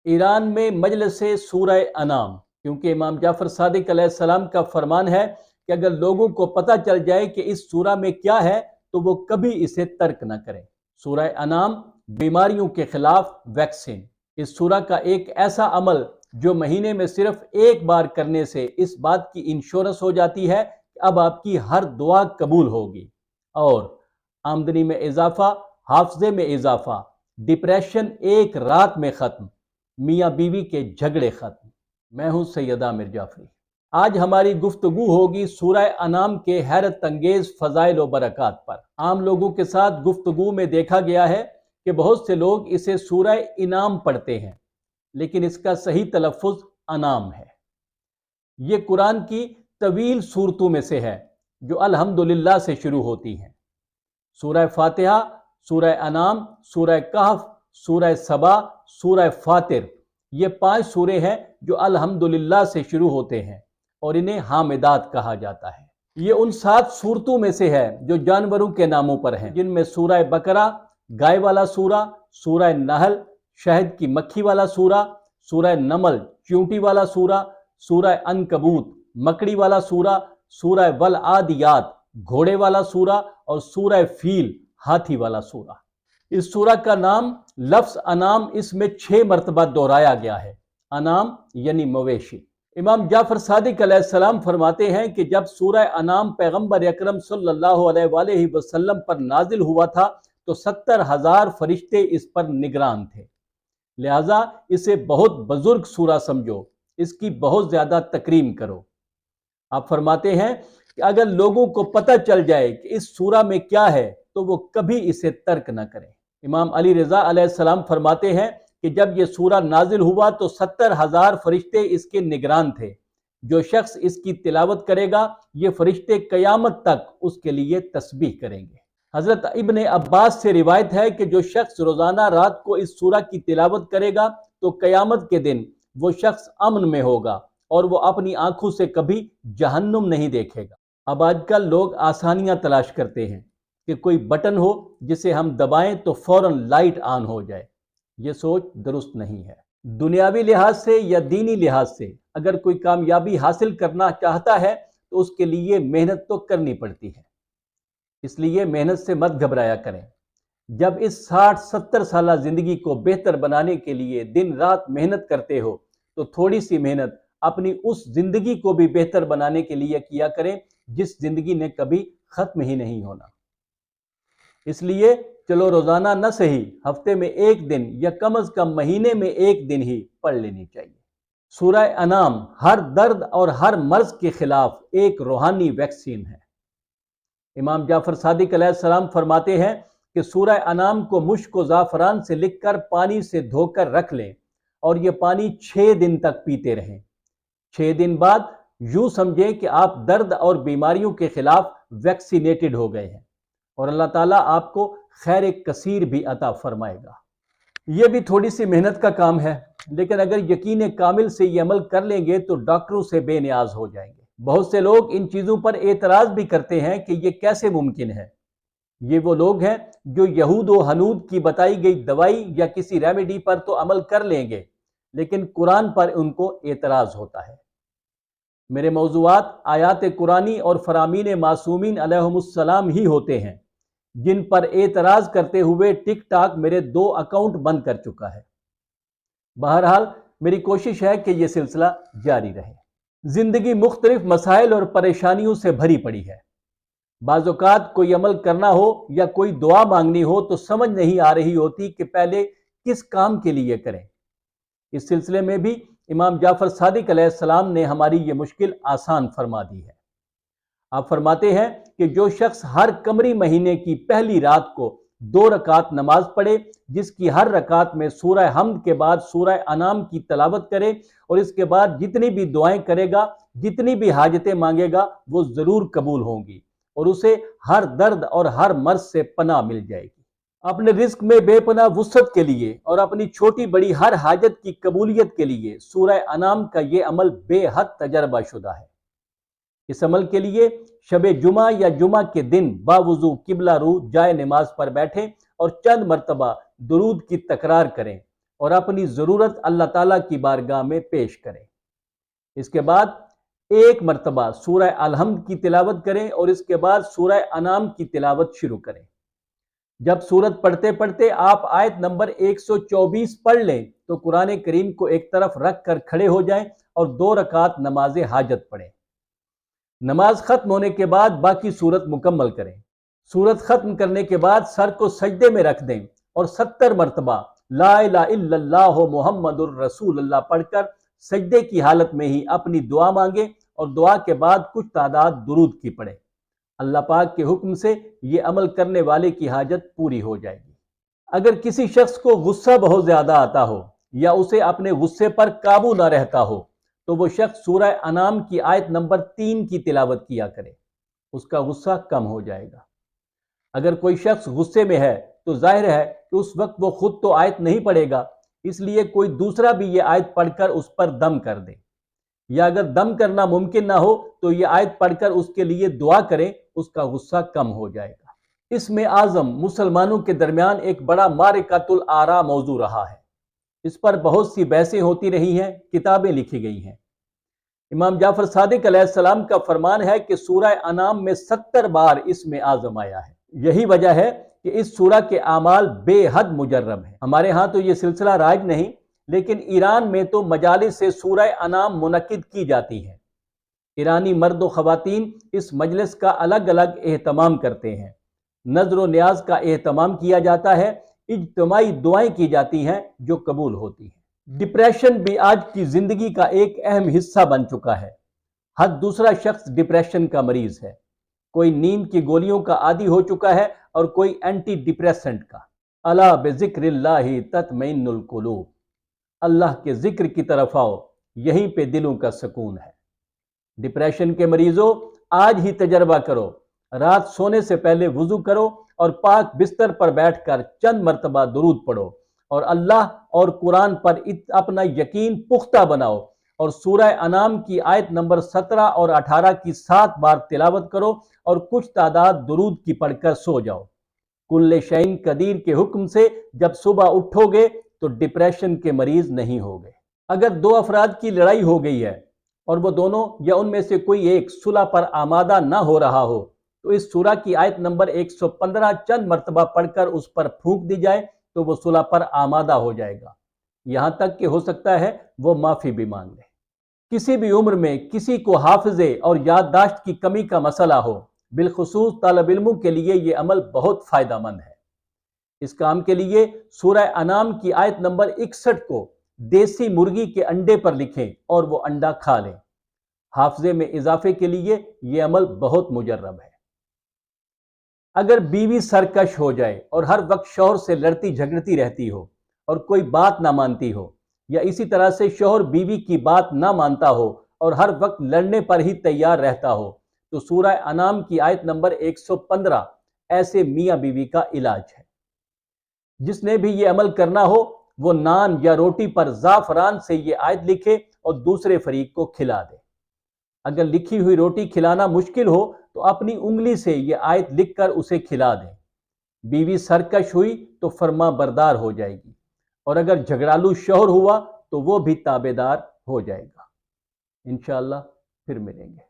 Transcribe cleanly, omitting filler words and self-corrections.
Iran में मजलिस सूरह अनाम, क्योंकि इमाम जाफर सादिक अलैहिस्सलाम का फरमान है कि अगर लोगों को पता चल जाए कि इस सूरह में क्या है तो वो कभी इसे तर्क न करें। सूरह अनाम बीमारियों के खिलाफ वैक्सीन। इस सूरह का एक ऐसा अमल जो महीने में सिर्फ एक बार करने से इस बात की इंश्योरेंस हो जाती है कि अब आपकी हर दुआ कबूल होगी, और आमदनी में इजाफा, हाफजे में इजाफा, डिप्रेशन एक रात में खत्म, मियाँ बीवी के झगड़े खत्म। मैं हूं सैयद आमिर जाफरी। आज हमारी गुफ्तगू होगी सूरह अनाम के हैरत अंगेज फजाइल व बरक़ात पर। आम लोगों के साथ गुफ्तगू में देखा गया है कि बहुत से लोग इसे सूरह इनाम पढ़ते हैं, लेकिन इसका सही तलफ़्फ़ुज़ अनाम है। ये कुरान की तवील सूरतों में से है जो अल्हम्दुलिल्लाह से शुरू होती हैं। सूरह फातिहा, सूरह अनाम, सूरह कहफ, सूरह सबा, सूरह फातिर, ये 5 सूरे हैं जो अल्हम्दुलिल्लाह से शुरू होते हैं और इन्हें हामिदात कहा जाता है। ये उन 7 सूरतों में से है जो जानवरों के नामों पर हैं, जिनमें सूरह बकरा गाय वाला सूरा, सूरह नहल शहद की मक्खी वाला सूरा, सूरह नमल चींटी वाला सूरा, सूरह अनकबूत मकड़ी वाला सूरा, सूरह वल आदियात घोड़े वाला सूरा और सूरह फील हाथी वाला सूरा। इस सूरा का नाम लफ्ज़ अनाम इसमें 6 मरतबा दोहराया गया है। अनाम यानी मवेशी। इमाम जाफर सादिक अलैहिस्सलाम फरमाते हैं कि जब सूरह अनाम पैगंबर अकरम सल्लल्लाहु अलैहि वसल्लम पर नाजिल हुआ था तो 70,000 फरिश्ते इस पर निगरान थे। लिहाजा इसे बहुत बुजुर्ग सूरा समझो, इसकी बहुत ज्यादा तकरीम करो। आप फरमाते हैं कि अगर लोगों को पता चल जाए कि इस सूरा में क्या है तो वो कभी इसे तर्क न करें। इमाम अली रज़ा अलैहिस्सलाम फरमाते हैं कि जब ये सूरा नाजिल हुआ तो 70,000 फरिश्ते इसके निगरान थे। जो शख्स इसकी तिलावत करेगा ये फरिश्ते क़यामत तक उसके लिए तस्बीह करेंगे। हजरत इब्ने अब्बास से रिवायत है कि जो शख्स रोजाना रात को इस सूरा की तिलावत करेगा तो क़यामत के दिन वो शख्स अमन में होगा और वो अपनी आंखों से कभी जहन्नुम नहीं देखेगा। अब आजकल लोग आसानियां तलाश करते हैं कि कोई बटन हो जिसे हम दबाएं तो फौरन लाइट ऑन हो जाए। ये सोच दुरुस्त नहीं है। दुनियावी लिहाज से या दीनी लिहाज से अगर कोई कामयाबी हासिल करना चाहता है तो उसके लिए मेहनत तो करनी पड़ती है, इसलिए मेहनत से मत घबराया करें। जब इस 60-70 साल जिंदगी को बेहतर बनाने के लिए दिन रात मेहनत करते हो तो थोड़ी सी मेहनत अपनी उस जिंदगी को भी बेहतर बनाने के लिए किया करें जिस जिंदगी ने कभी खत्म ही नहीं होना। इसलिए चलो रोजाना न सही हफ्ते में 1 दिन या कम अज कम महीने में 1 दिन ही पढ़ लेनी चाहिए। सूरह अनाम हर दर्द और हर मर्ज के खिलाफ एक रूहानी वैक्सीन है। इमाम जाफर सादिक अलैहिस्सलाम फरमाते हैं कि सूरह अनाम को मुश्क व ज़ाफ़रान से लिखकर पानी से धोकर रख लें और ये पानी 6 दिन तक पीते रहें। 6 दिन बाद यूं समझें कि आप दर्द और बीमारियों के खिलाफ वैक्सीनेटेड हो गए हैं और अल्लाह ताला आपको खैर कसीर भी अता फरमाएगा। ये भी थोड़ी सी मेहनत का काम है, लेकिन अगर यकीन कामिल से ये अमल कर लेंगे तो डॉक्टरों से बेनियाज हो जाएंगे। बहुत से लोग इन चीज़ों पर एतराज़ भी करते हैं कि ये कैसे मुमकिन है। ये वो लोग हैं जो यहूद व हनूद की बताई गई दवाई या किसी रेमेडी पर तो अमल कर लेंगे, लेकिन कुरान पर उनको एतराज़ होता है। मेरे मौज़ूआत आयात कुरानी और फरामीन मासूमीन अलैहिमुस्सलाम ही होते हैं जिन पर एतराज़ करते हुए टिक टाक मेरे 2 अकाउंट बंद कर चुका है। बहरहाल मेरी कोशिश है कि यह सिलसिला जारी रहे। जिंदगी मुख्तलिफ मसाइल और परेशानियों से भरी पड़ी है। बाज़ौक़ात कोई अमल करना हो या कोई दुआ मांगनी हो तो समझ नहीं आ रही होती कि पहले किस काम के लिए करें। इस सिलसिले में भी इमाम जाफर सादिक अलैहिस्सलाम ने हमारी ये मुश्किल आसान फरमा दी है। आप फरमाते हैं कि जो शख्स हर कमरी महीने की पहली रात को 2 रकात नमाज पढ़े जिसकी हर रकात में सूरह हमद के बाद सूरह अनाम की तलावत करे और इसके बाद जितनी भी दुआएं करेगा, जितनी भी हाजतें मांगेगा वो ज़रूर कबूल होंगी और उसे हर दर्द और हर मर्ज से पनाह मिल जाएगी। अपने रिस्क में बेपनाह वुसअत के लिए और अपनी छोटी बड़ी हर हाजत की कबूलियत के लिए सूरह अनाम का ये अमल बेहद तजर्बा शुदा है। इस अमल के लिए शबे जुमा या जुमा के दिन बावुजू किबला रू जाए नमाज पर बैठें और चंद मरतबा दुरूद की तकरार करें اور اپنی ضرورت اللہ تعالیٰ کی بارگاہ میں پیش کریں۔ اس کے بعد ایک مرتبہ سورہ الحمد کی تلاوت کریں اور اس کے بعد سورہ انعام کی تلاوت شروع کریں۔ جب سورت پڑھتے پڑھتے آپ آیت نمبر 124 پڑھ لیں تو قرآن کریم کو ایک طرف رکھ کر کھڑے ہو جائیں اور 2 رکعت نماز حاجت پڑھیں۔ نماز ختم ہونے کے بعد باقی سورت مکمل کریں۔ سورت ختم کرنے کے بعد سر کو سجدے میں رکھ دیں اور 70 مرتبہ لا الہ الا اللہ محمد الرسول اللہ پڑھ کر سجدے کی حالت میں ہی اپنی دعا مانگیں اور دعا کے بعد کچھ تعداد درود کی پڑھیں۔ اللہ پاک کے حکم سے یہ عمل کرنے والے کی حاجت پوری ہو جائے گی۔ اگر کسی شخص کو غصہ بہت زیادہ آتا ہو یا اسے اپنے غصے پر قابو نہ رہتا ہو تو وہ شخص سورہ انعام کی آیت نمبر 3 کی تلاوت کیا کرے، اس کا غصہ کم ہو جائے گا۔ اگر کوئی شخص غصے میں ہے تو ظاہر ہے کہ اس وقت وہ خود تو آیت نہیں پڑھے گا، اس لیے کوئی دوسرا بھی یہ آیت پڑھ کر اس پر دم کر دے، یا اگر دم کرنا ممکن نہ ہو تو یہ آیت پڑھ کر اس کے لیے دعا کریں، اس کا غصہ کم ہو جائے گا۔ اس میں اعظم مسلمانوں کے درمیان ایک بڑا معرکۃ الآراء موضوع رہا ہے۔ اس پر بہت سی بحثیں ہوتی رہی ہیں، کتابیں لکھی گئی ہیں۔ امام جعفر صادق علیہ السلام کا فرمان ہے کہ سورہ انعام میں 70 بار اسم اعظم آیا ہے۔ یہی وجہ ہے کہ اس سورہ کے اعمال بے حد مجرب ہیں۔ ہمارے ہاں تو یہ سلسلہ رائج نہیں، لیکن ایران میں تو مجالس سے سورہ انعام منعقد کی جاتی ہیں۔ ایرانی مرد و خواتین اس مجلس کا الگ الگ اہتمام کرتے ہیں۔ نظر و نیاز کا اہتمام کیا جاتا ہے، اجتماعی دعائیں کی جاتی ہیں جو قبول ہوتی ہیں۔ ڈپریشن بھی آج کی زندگی کا ایک اہم حصہ بن چکا ہے۔ ہر دوسرا شخص ڈپریشن کا مریض ہے، کوئی نیند کی گولیوں کا عادی ہو چکا ہے اور کوئی اینٹی ڈپریسنٹ کا۔ الا بذکر اللہ تطمئن القلوب، اللہ کے ذکر کی طرف آؤ، یہیں پہ دلوں کا سکون ہے۔ ڈپریشن کے مریضوں، آج ہی تجربہ کرو، رات سونے سے پہلے وضو کرو اور پاک بستر پر بیٹھ کر چند مرتبہ درود پڑھو اور اللہ اور قرآن پر اپنا یقین پختہ بناؤ، اور سورہ انعام کی آیت نمبر 17 اور 18 کی 7 بار تلاوت کرو اور کچھ تعداد درود کی پڑھ کر سو جاؤ۔ کل شیء قدیر کے حکم سے جب صبح اٹھو گے تو ڈپریشن کے مریض نہیں ہوگے۔ اگر 2 افراد کی لڑائی ہو گئی ہے اور وہ دونوں یا ان میں سے کوئی ایک صلح پر آمادہ نہ ہو رہا ہو تو اس سورہ کی آیت نمبر 115 چند مرتبہ پڑھ کر اس پر پھونک دی جائے تو وہ صلح پر آمادہ ہو جائے گا، یہاں تک کہ ہو سکتا ہے وہ معافی بھی مانگ لے۔ کسی بھی عمر میں کسی کو حافظے اور یادداشت کی کمی کا مسئلہ ہو، بالخصوص طالب علموں کے لیے یہ عمل بہت فائدہ مند ہے۔ اس کام کے لیے سورہ انعام کی آیت نمبر 61 کو دیسی مرغی کے انڈے پر لکھیں اور وہ انڈا کھا لیں۔ حافظے میں اضافے کے لیے یہ عمل بہت مجرب ہے۔ اگر بیوی سرکش ہو جائے اور ہر وقت شوہر سے لڑتی جھگڑتی رہتی ہو اور کوئی بات نہ مانتی ہو، یا اسی طرح سے شوہر بیوی کی بات نہ مانتا ہو اور ہر وقت لڑنے پر ہی تیار رہتا ہو، تو سورہ انعام کی آیت نمبر 115 ایسے میاں بیوی کا علاج ہے۔ جس نے بھی یہ عمل کرنا ہو وہ نان یا روٹی پر زعفران سے یہ آیت لکھے اور دوسرے فریق کو کھلا دے۔ اگر لکھی ہوئی روٹی کھلانا مشکل ہو تو اپنی انگلی سے یہ آیت لکھ کر اسے کھلا دیں۔ بیوی سرکش ہوئی تو فرما بردار ہو جائے گی، اور اگر جھگڑالو شوہر ہوا تو وہ بھی تابعدار ہو جائے گا۔ انشاءاللہ پھر ملیں گے۔